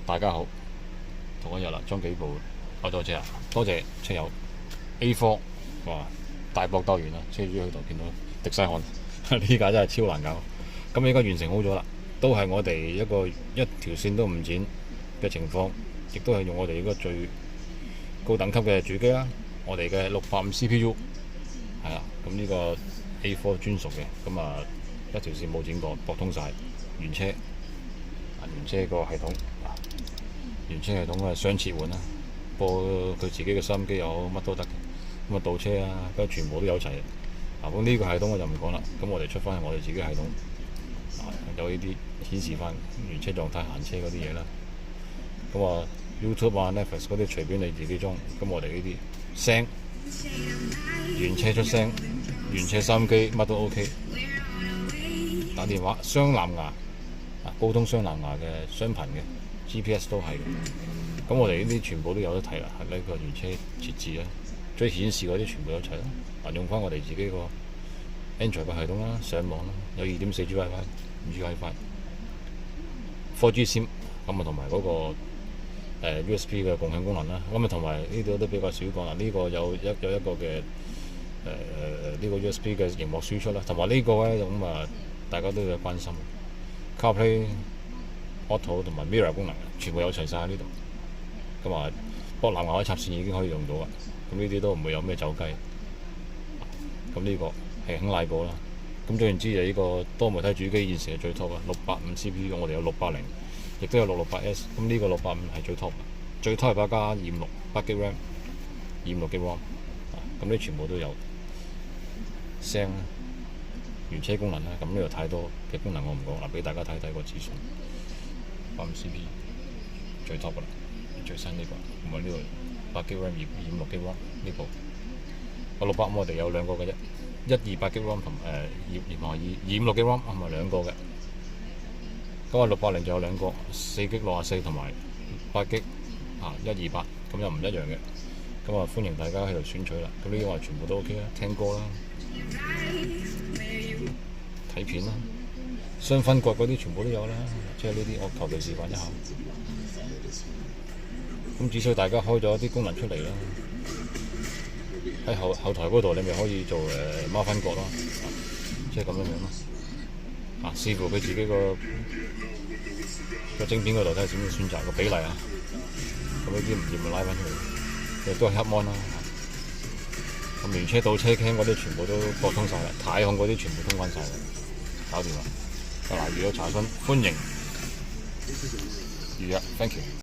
大家好，同一日啦，將幾部開咗車啊！多謝車友 A4， 哇，大博鬥完啦，車主去度見到滴晒汗，呢架真係超難搞。咁而家完成好咗啦，都係我哋一條線都唔剪嘅情況，亦都係用我哋呢個最高等級嘅主機啦，我哋嘅685 CPU 係啦。咁呢個 A4 專屬嘅，咁啊一條線冇剪過，駁通晒原車。原車個系統，原車系統係雙切換啦，播佢自己嘅收音機又好，乜都得嘅。咁啊倒車啊，咁全部都有齊。咁呢個系統我就唔講啦。咁我哋出翻我哋自己系統，有呢啲顯示翻原車狀態、行車嗰啲嘢啦。咁啊 YouTube 啊 Netflix 嗰啲隨便你自己裝。咁我哋呢啲聲，原車出聲，原車收音機乜都 OK。打電話雙藍牙。高通雙藍牙嘅雙頻嘅 GPS 都係嘅，咁我哋呢啲全部都有得睇啦。係呢個原車設置啦，最顯示嗰啲全部有齊啦。用翻我哋自己個 Android 嘅系統啦，上網啦，有 2.4G WiFi、5G WiFi、4G SIM， 咁啊同埋嗰個USB 嘅共享功能啦。咁啊同埋呢度都比較少講啦。呢個有一個嘅呢個 USB 嘅螢幕輸出啦，同埋呢個咧咁啊大家都有關心。CarPlay、Auto 同埋 Mirror 功能全部有齊晒喺呢度。咁啊，不過藍牙可以插線已經可以用到啦。咁呢啲都唔會有咩走雞。咁呢個係肯賴過啦。咁總言之就呢個多媒體主機現時係最 top 啊，685 CPU， 我哋有680，亦都有668S。咁呢個685係最 top， 最 top 係加256 8GB RAM，256GB ROM。咁呢全部都有聲。原車功能啦，咁呢度太多嘅功能我唔講啦，俾大家睇睇個資訊。855 CPU 最 top 噶啦，最新呢個，同埋呢個8GB RAM 256GB ROM 呢部。個685我哋有兩個嘅啫，128GB ROM 同256GB ROM 係咪兩個嘅？咁啊680就有兩個，4GB 64同埋8GB 128，咁又唔一樣嘅。咁啊歡迎大家喺度選取啦。咁呢啲話全部都 OK 啦，聽歌啦。睇片啦，雙分割嗰啲全部都有啦，即係呢啲我求其示範一下。咁至少大家開咗啲功能出嚟啦，喺後台嗰度你咪可以做孖分割咯，即係咁樣樣咯。視乎佢自己個晶片嗰度睇下點樣選擇個比例啊。咁呢啲唔掂咪拉翻出嚟，亦都係黑 mon 啦。咁原車倒車 cam 嗰啲全部都駁通晒啦，太控嗰啲全部通關晒啦。搞掂啦！嗱，如果查詢歡迎預約 ，thank you。